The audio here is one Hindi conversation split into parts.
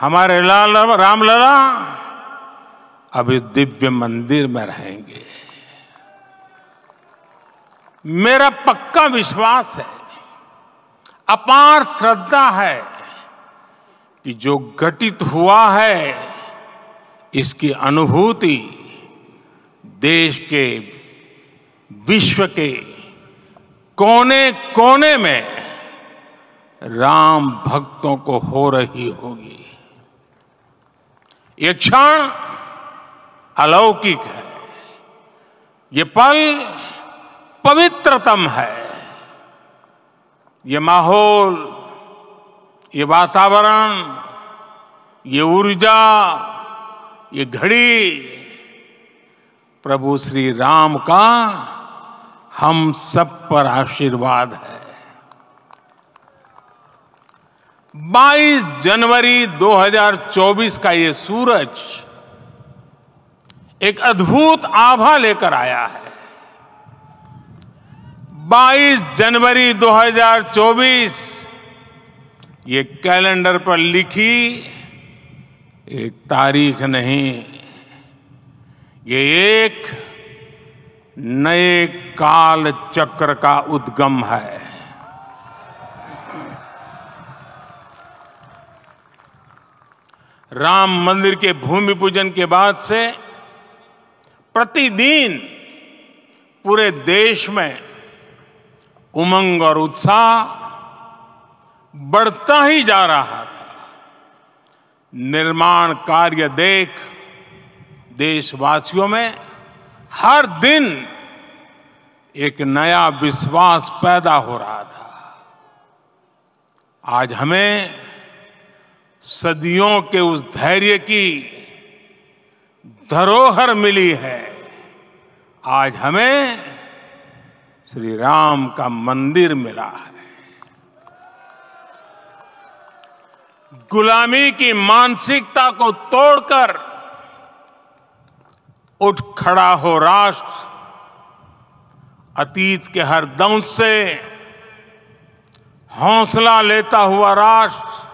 हमारे रामलला अब इस दिव्य मंदिर में रहेंगे। मेरा पक्का विश्वास है, अपार श्रद्धा है कि जो घटित हुआ है इसकी अनुभूति देश के, विश्व के कोने कोने में राम भक्तों को हो रही होगी। ये क्षण अलौकिक है, ये पल पवित्रतम है। ये माहौल, ये वातावरण, ये ऊर्जा, ये घड़ी प्रभु श्री राम का हम सब पर आशीर्वाद है। 22 जनवरी 2024 का ये सूरज एक अद्भुत आभा लेकर आया है। 22 जनवरी 2024 ये कैलेंडर पर लिखी एक तारीख नहीं, ये एक नए काल चक्र का उद्गम है। राम मंदिर के भूमि पूजन के बाद से प्रतिदिन पूरे देश में उमंग और उत्साह बढ़ता ही जा रहा था। निर्माण कार्य देख देशवासियों में हर दिन एक नया विश्वास पैदा हो रहा था। आज हमें सदियों के उस धैर्य की धरोहर मिली है। आज हमें श्री राम का मंदिर मिला है। गुलामी की मानसिकता को तोड़कर उठ खड़ा हो राष्ट्र, अतीत के हर दंश से हौसला लेता हुआ राष्ट्र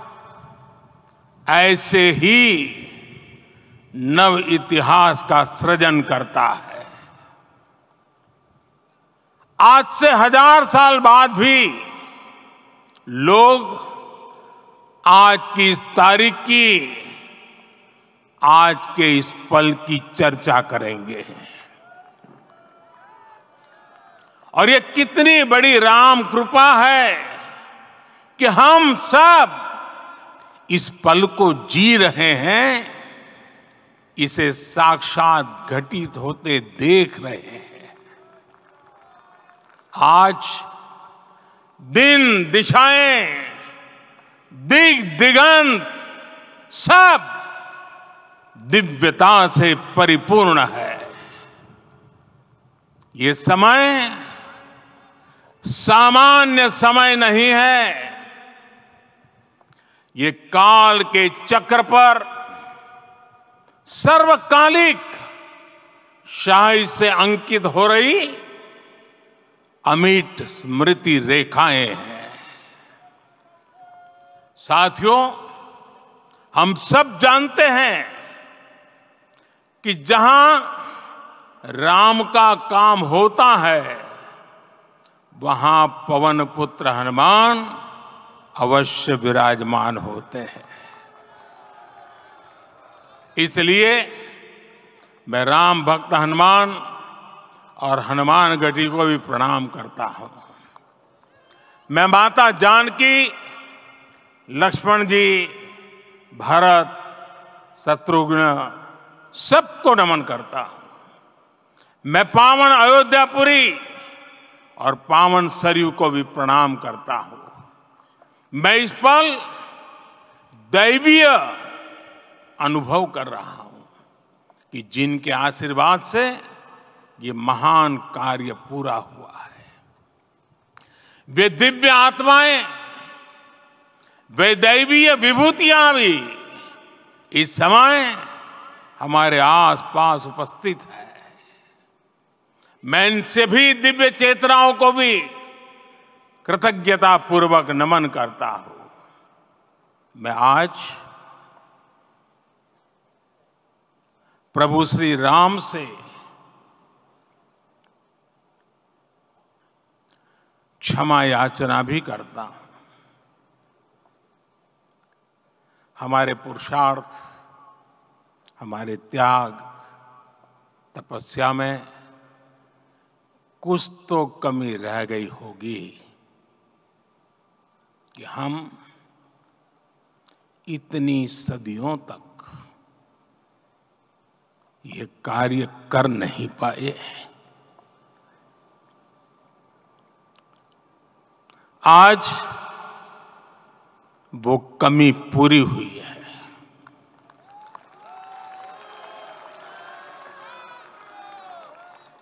ऐसे ही नव इतिहास का सृजन करता है। आज से 1000 साल बाद भी लोग आज की इस तारीख की, आज के इस पल की चर्चा करेंगे। और ये कितनी बड़ी राम कृपा है कि हम सब इस पल को जी रहे हैं, इसे साक्षात घटित होते देख रहे हैं। आज दिन, दिशाएं, दिग दिगंत सब दिव्यता से परिपूर्ण है। ये समय सामान्य समय नहीं है। ये काल के चक्र पर सर्वकालिक शाही से अंकित हो रही अमिट स्मृति रेखाएं हैं। साथियों, हम सब जानते हैं कि जहां राम का काम होता है वहां पवन पुत्र हनुमान अवश्य विराजमान होते हैं। इसलिए मैं राम भक्त हनुमान और हनुमान गढ़ी को भी प्रणाम करता हूं। मैं माता जानकी, लक्ष्मण जी, भरत, शत्रुघ्न सबको नमन करता हूं। मैं पावन अयोध्यापुरी और पावन सरयू को भी प्रणाम करता हूं। मैं इस पल दैवीय अनुभव कर रहा हूं कि जिनके आशीर्वाद से ये महान कार्य पूरा हुआ है। वे दिव्य आत्माएं, वे दैवीय विभूतियां भी इस समय हमारे आसपास उपस्थित है। मैं इनसे भी दिव्य चेतनाओं को भी कृतज्ञता पूर्वक नमन करता हूं। मैं आज प्रभु श्री राम से क्षमा याचना भी करता हूं। हमारे पुरुषार्थ, हमारे त्याग, तपस्या में कुछ तो कमी रह गई होगी कि हम इतनी सदियों तक ये कार्य कर नहीं पाए। आज वो कमी पूरी हुई है।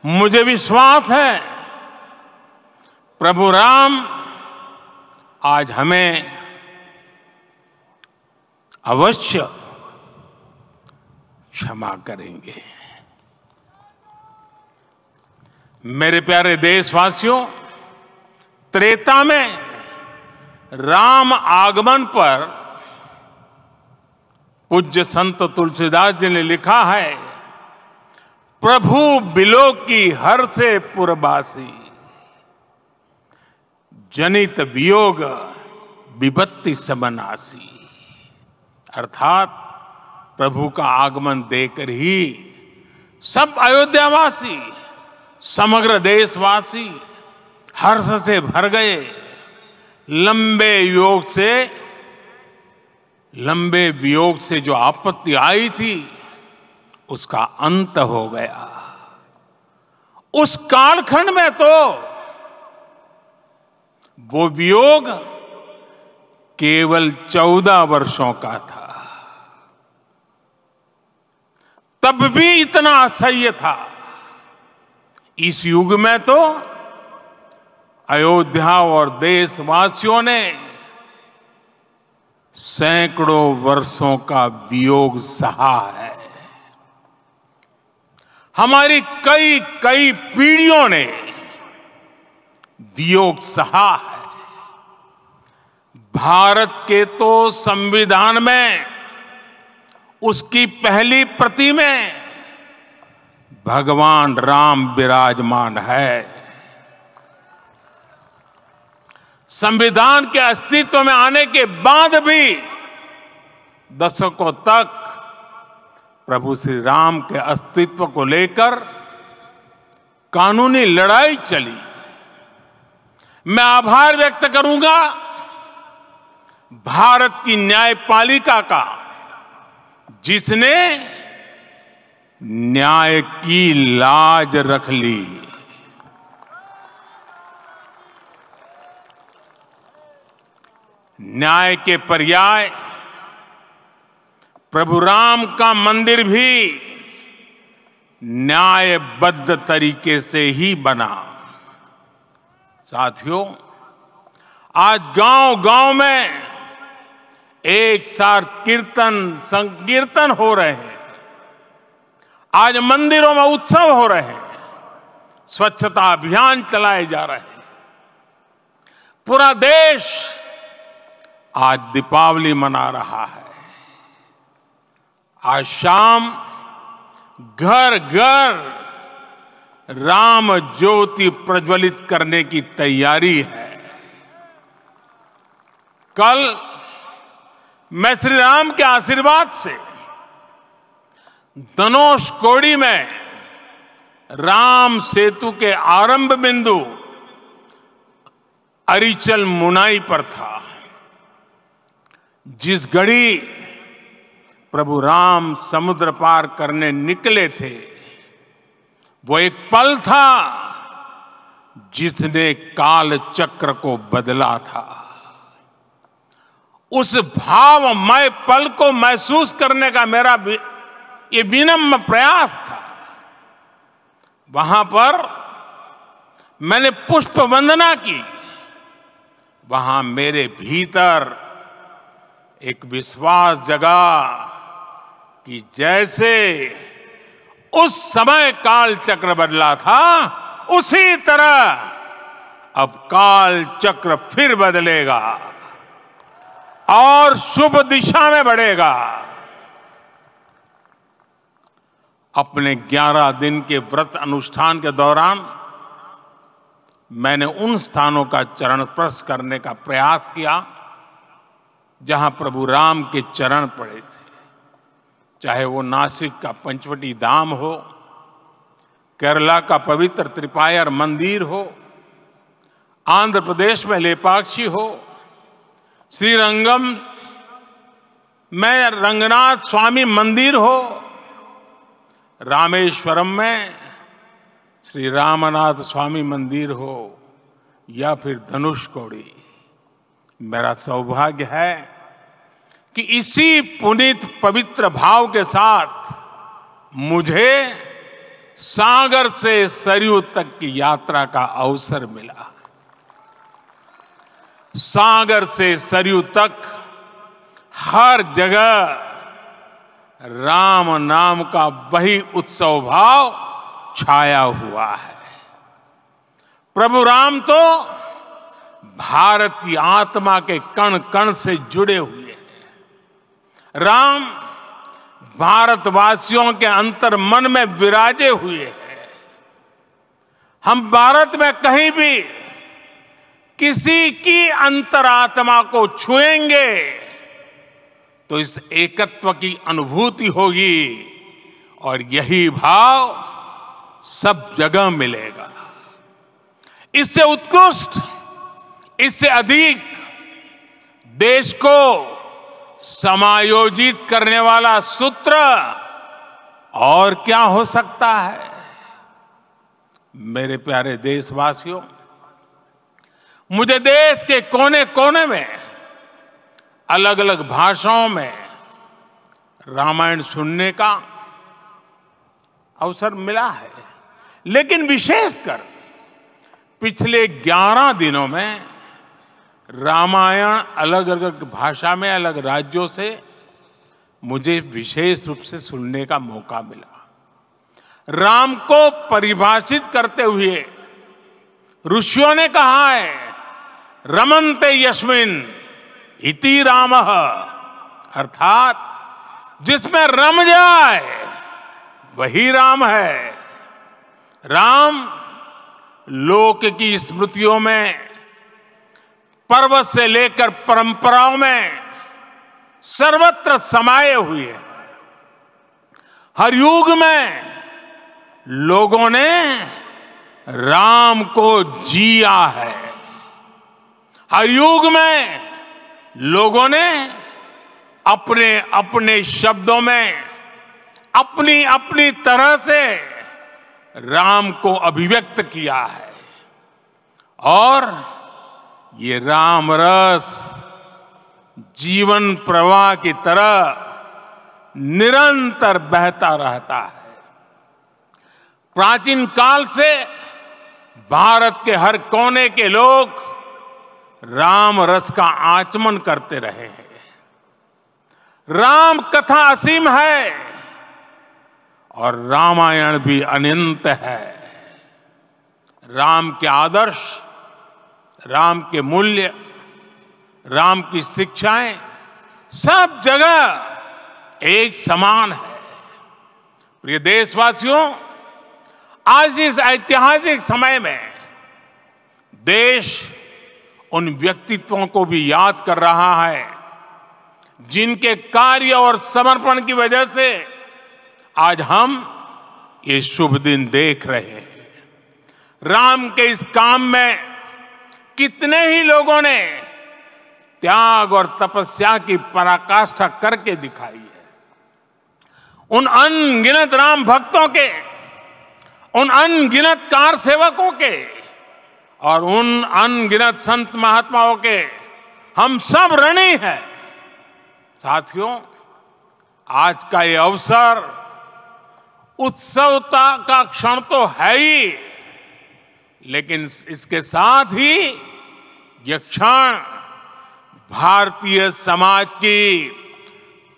मुझे विश्वास है प्रभु राम आज हमें अवश्य क्षमा करेंगे। मेरे प्यारे देशवासियों, त्रेता में राम आगमन पर पूज्य संत तुलसीदास जी ने लिखा है, प्रभु बिलो की हर से पुरबासी, जनित वियोग विपत्ति सबनासी। अर्थात प्रभु का आगमन देकर ही सब अयोध्यावासी, समग्र देशवासी हर्ष से भर गए। लंबे वियोग से जो आपत्ति आई थी उसका अंत हो गया। उस कालखंड में तो वो वियोग केवल 14 वर्षों का था, तब भी इतना असह्य था। इस युग में तो अयोध्या और देशवासियों ने सैकड़ों वर्षों का वियोग सहा है। हमारी कई कई पीढ़ियों ने वियोग सहा है। भारत के तो संविधान में उसकी पहली प्रति में भगवान राम विराजमान है। संविधान के अस्तित्व में आने के बाद भी दशकों तक प्रभु श्री राम के अस्तित्व को लेकर कानूनी लड़ाई चली। मैं आभार व्यक्त करूंगा भारत की न्यायपालिका का, जिसने न्याय की लाज रख ली। न्याय के पर्याय प्रभु राम का मंदिर भी न्यायबद्ध तरीके से ही बना। साथियों, आज गांव-गांव में एक साथ कीर्तन संकीर्तन हो रहे हैं। आज मंदिरों में उत्सव हो रहे हैं, स्वच्छता अभियान चलाए जा रहे हैं। पूरा देश आज दीपावली मना रहा है। आज शाम घर घर राम ज्योति प्रज्वलित करने की तैयारी है। कल मैं श्री राम के आशीर्वाद से धनुषकोडी में राम सेतु के आरंभ बिंदु अरिचल मुनाई पर था। जिस घड़ी प्रभु राम समुद्र पार करने निकले थे, वो एक पल था जिसने काल चक्र को बदला था। उस भावमय पल को महसूस करने का मेरा ये विनम्र प्रयास था। वहां पर मैंने पुष्प वंदना की। वहां मेरे भीतर एक विश्वास जगा कि जैसे उस समय काल चक्र बदला था, उसी तरह अब काल चक्र फिर बदलेगा और शुभ दिशा में बढ़ेगा। अपने 11 दिन के व्रत अनुष्ठान के दौरान मैंने उन स्थानों का चरण स्पर्श करने का प्रयास किया जहां प्रभु राम के चरण पड़े थे। चाहे वो नासिक का पंचवटी धाम हो, केरला का पवित्र त्रिपायर मंदिर हो, आंध्र प्रदेश में लेपाक्षी हो, श्रीरंगम में रंगनाथ स्वामी मंदिर हो, रामेश्वरम में श्री रामनाथ स्वामी मंदिर हो, या फिर धनुषकोडी। मेरा सौभाग्य है कि इसी पुनीत पवित्र भाव के साथ मुझे सागर से सरयू तक की यात्रा का अवसर मिला। सागर से सरयू तक हर जगह राम नाम का वही उत्सव भाव छाया हुआ है। प्रभु राम तो भारत की आत्मा के कण कण से जुड़े हुए हैं। राम भारतवासियों के अंतर मन में विराजे हुए हैं। हम भारत में कहीं भी किसी की अंतरात्मा को छुएंगे तो इस एकत्व की अनुभूति होगी, और यही भाव सब जगह मिलेगा। इससे उत्कृष्ट, इससे अधिक देश को समायोजित करने वाला सूत्र और क्या हो सकता है। मेरे प्यारे देशवासियों, मुझे देश के कोने कोने में अलग अलग भाषाओं में रामायण सुनने का अवसर मिला है, लेकिन विशेषकर पिछले 11 दिनों में रामायण अलग अलग भाषा में अलग राज्यों से मुझे विशेष रूप से सुनने का मौका मिला। राम को परिभाषित करते हुए ऋषियों ने कहा है, रमन्ते यस्मिन् इति रामः, अर्थात जिसमें रम जाए वही राम है। राम लोक की स्मृतियों में, पर्व से लेकर परंपराओं में सर्वत्र समाये हुए हैं। हर युग में लोगों ने राम को जिया है। हर युग में लोगों ने अपने अपने शब्दों में अपनी अपनी तरह से राम को अभिव्यक्त किया है, और ये राम रस जीवन प्रवाह की तरह निरंतर बहता रहता है। प्राचीन काल से भारत के हर कोने के लोग राम रस का आचमन करते रहे हैं। राम कथा असीम है और रामायण भी अनंत है। राम के आदर्श, राम के मूल्य, राम की शिक्षाएं सब जगह एक समान है। प्रिय देशवासियों, आज इस ऐतिहासिक समय में देश उन व्यक्तित्वों को भी याद कर रहा है जिनके कार्य और समर्पण की वजह से आज हम ये शुभ दिन देख रहे हैं। राम के इस काम में कितने ही लोगों ने त्याग और तपस्या की पराकाष्ठा करके दिखाई है। उन अनगिनत राम भक्तों के, उन अनगिनत कार सेवकों के और उन अनगिनत संत महात्माओं के हम सब ऋणी हैं। साथियों, आज का ये अवसर उत्सवता का क्षण तो है ही, लेकिन इसके साथ ही यह क्षण भारतीय समाज की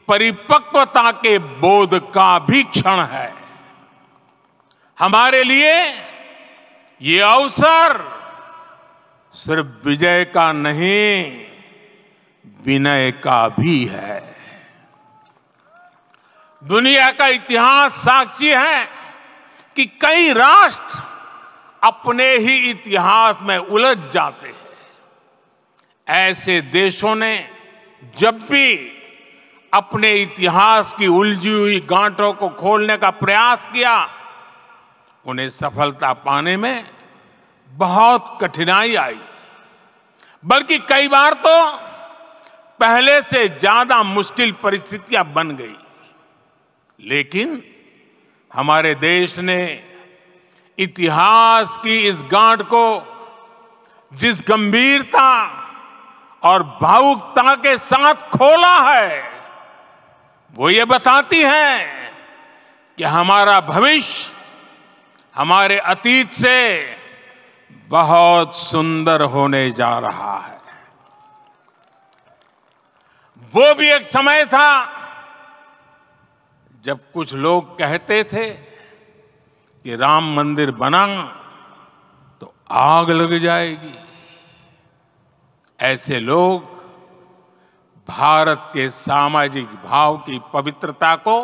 परिपक्वता के बोध का भी क्षण है। हमारे लिए ये अवसर सिर्फ विजय का नहीं, विनय का भी है। दुनिया का इतिहास साक्षी है कि कई राष्ट्र अपने ही इतिहास में उलझ जाते हैं। ऐसे देशों ने जब भी अपने इतिहास की उलझी हुई गांठों को खोलने का प्रयास किया, उन्हें सफलता पाने में बहुत कठिनाई आई, बल्कि कई बार तो पहले से ज्यादा मुश्किल परिस्थितियां बन गई। लेकिन हमारे देश ने इतिहास की इस गांठ को जिस गंभीरता और भावुकता के साथ खोला है, वो ये बताती है कि हमारा भविष्य हमारे अतीत से बहुत सुंदर होने जा रहा है। वो भी एक समय था जब कुछ लोग कहते थे कि राम मंदिर बना तो आग लग जाएगी। ऐसे लोग भारत के सामाजिक भाव की पवित्रता को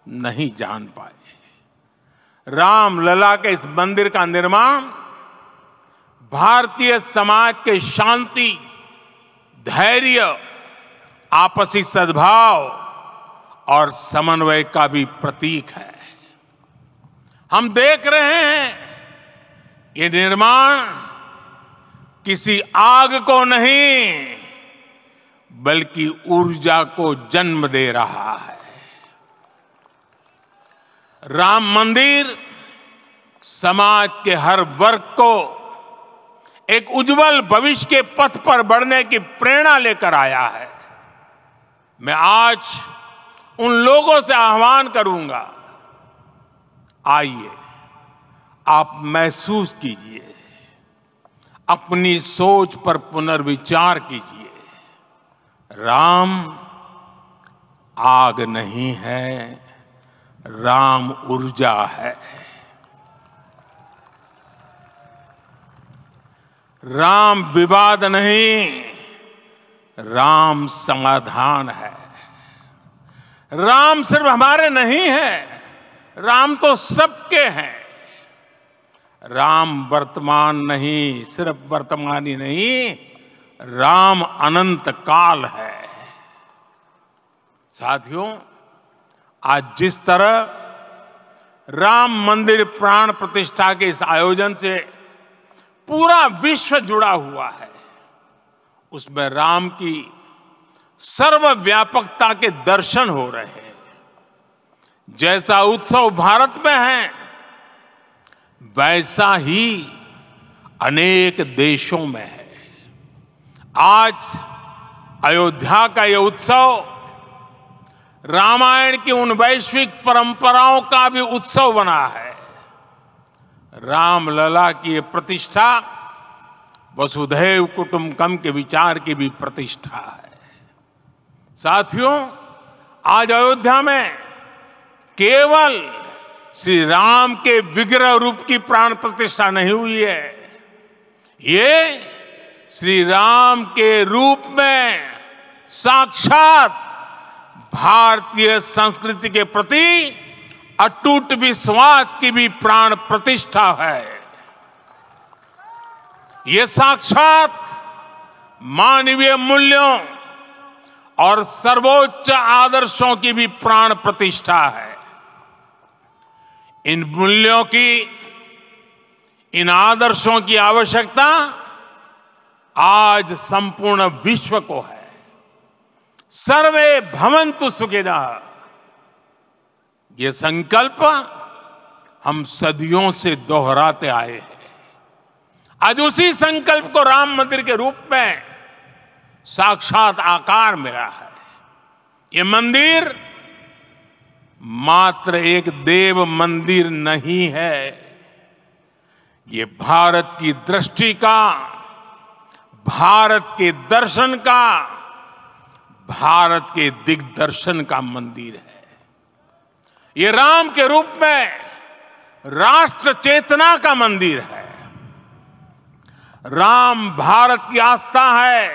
नहीं जान पाए। रामलला के इस मंदिर का निर्माण भारतीय समाज के शांति, धैर्य, आपसी सद्भाव और समन्वय का भी प्रतीक है। हम देख रहे हैं ये निर्माण किसी आग को नहीं बल्कि ऊर्जा को जन्म दे रहा है। राम मंदिर समाज के हर वर्ग को एक उज्जवल भविष्य के पथ पर बढ़ने की प्रेरणा लेकर आया है। मैं आज उन लोगों से आह्वान करूंगा, आइए आप महसूस कीजिए, अपनी सोच पर पुनर्विचार कीजिए। राम आग नहीं है, राम ऊर्जा है। राम विवाद नहीं, राम समाधान है। राम सिर्फ हमारे नहीं है, राम तो सबके हैं। राम वर्तमान नहीं, सिर्फ वर्तमानी नहीं, राम अनंत काल है। साथियों, आज जिस तरह राम मंदिर प्राण प्रतिष्ठा के इस आयोजन से पूरा विश्व जुड़ा हुआ है, उसमें राम की सर्वव्यापकता के दर्शन हो रहे हैं। जैसा उत्सव भारत में है, वैसा ही अनेक देशों में है। आज अयोध्या का यह उत्सव रामायण की उन वैश्विक परंपराओं का भी उत्सव बना है। रामलला की ये प्रतिष्ठा वसुधैव कुटुंबकम के विचार की भी प्रतिष्ठा है। साथियों, आज अयोध्या में केवल श्री राम के विग्रह रूप की प्राण प्रतिष्ठा नहीं हुई है, ये श्री राम के रूप में साक्षात भारतीय संस्कृति के प्रति अटूट विश्वास की भी प्राण प्रतिष्ठा है। ये साक्षात मानवीय मूल्यों और सर्वोच्च आदर्शों की भी प्राण प्रतिष्ठा है। इन मूल्यों की, इन आदर्शों की आवश्यकता आज संपूर्ण विश्व को है। सर्वे भवन्तु सुखिनः, ये संकल्प हम सदियों से दोहराते आए हैं। आज उसी संकल्प को राम मंदिर के रूप में साक्षात आकार मिला है। ये मंदिर मात्र एक देव मंदिर नहीं है, ये भारत की दृष्टि का, भारत के दर्शन का, भारत के दिग्दर्शन का मंदिर है। ये राम के रूप में राष्ट्र चेतना का मंदिर है। राम भारत की आस्था है,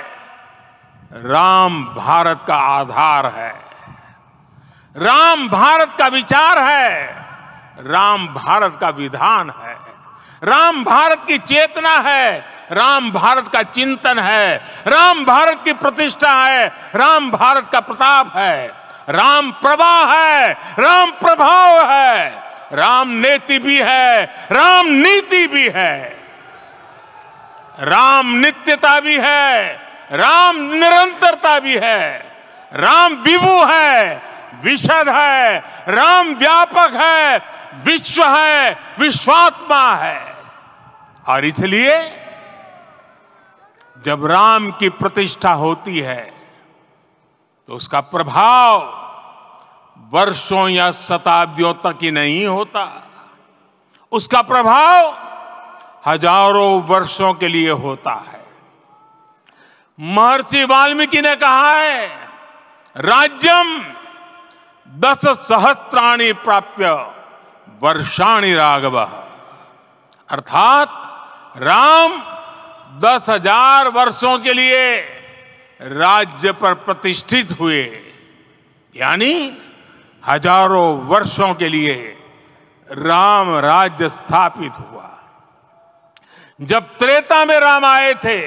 राम भारत का आधार है। राम भारत का विचार है, राम भारत का विधान है, राम भारत की चेतना है, राम भारत का चिंतन है, राम भारत की प्रतिष्ठा है, राम भारत का प्रताप है, राम प्रवाह है, राम प्रभाव है, राम नेति भी है, राम नीति भी है, राम नित्यता भी है, राम निरंतरता भी है, राम विभु है, विशद है, राम व्यापक है, विश्व है, विश्वात्मा है। और इसलिए जब राम की प्रतिष्ठा होती है तो उसका प्रभाव वर्षों या शताब्दियों तक ही नहीं होता, उसका प्रभाव हजारों वर्षों के लिए होता है। महर्षि वाल्मीकि ने कहा है, राज्यम 10 सहस्त्राणि प्राप्य वर्षाणि राघव, अर्थात राम 10,000 वर्षों के लिए राज्य पर प्रतिष्ठित हुए, यानी हजारों वर्षों के लिए राम राज्य स्थापित हुआ। जब त्रेता में राम आए थे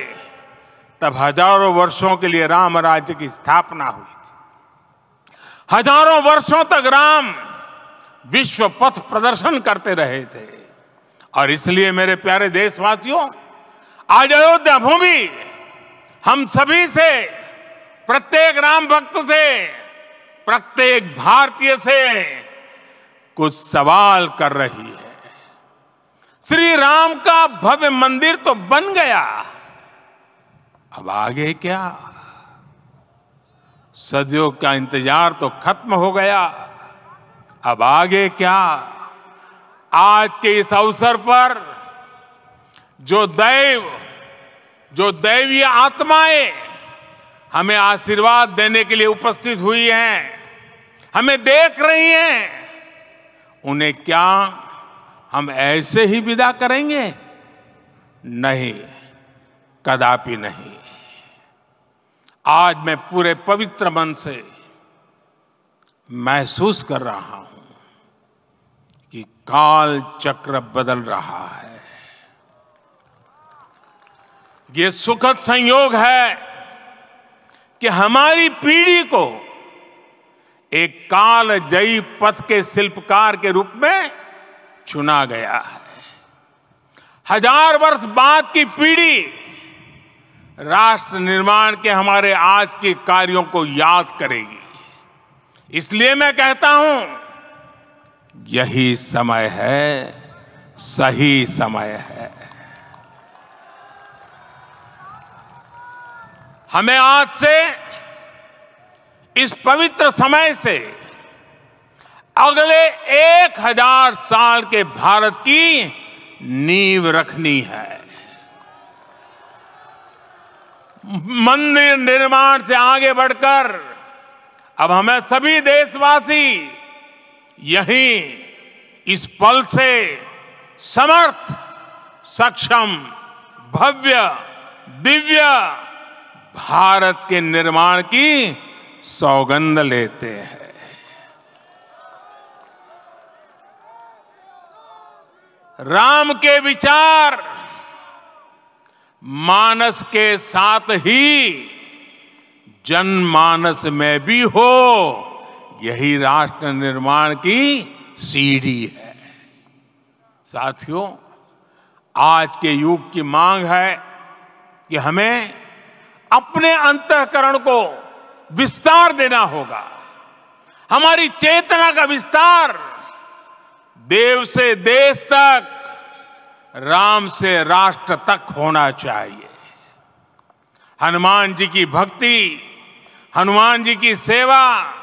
तब हजारों वर्षों के लिए राम राज्य की स्थापना हुई थी। हजारों वर्षों तक राम विश्व पथ प्रदर्शन करते रहे थे। और इसलिए मेरे प्यारे देशवासियों, आज अयोध्या भूमि हम सभी से, प्रत्येक राम भक्त से, प्रत्येक भारतीय से कुछ सवाल कर रही है। श्री राम का भव्य मंदिर तो बन गया, अब आगे क्या? सदियों का इंतजार तो खत्म हो गया, अब आगे क्या? आज के इस अवसर पर जो दैवीय आत्माएं हमें आशीर्वाद देने के लिए उपस्थित हुई हैं, हमें देख रही हैं, उन्हें क्या हम ऐसे ही विदा करेंगे? नहीं, कदापि नहीं। आज मैं पूरे पवित्र मन से महसूस कर रहा हूं कि काल चक्र बदल रहा है। ये सुखद संयोग है कि हमारी पीढ़ी को एक कालजयी पथ के शिल्पकार के रूप में चुना गया है। 1000 वर्ष बाद की पीढ़ी राष्ट्र निर्माण के हमारे आज के कार्यों को याद करेगी। इसलिए मैं कहता हूं, यही समय है, सही समय है। हमें आज से, इस पवित्र समय से अगले 1000 साल के भारत की नींव रखनी है। मंदिर निर्माण से आगे बढ़कर अब हमें सभी देशवासी यहीं इस पल से समर्थ, सक्षम, भव्य, दिव्य भारत के निर्माण की सौगंध लेते हैं। राम के विचार मानस के साथ ही जनमानस में भी हो, यही राष्ट्र निर्माण की सीढ़ी है। साथियों, आज के युग की मांग है कि हमें अपने अंतःकरण को विस्तार देना होगा। हमारी चेतना का विस्तार देव से देश तक, राम से राष्ट्र तक होना चाहिए। हनुमान जी की भक्ति, हनुमान जी की सेवा,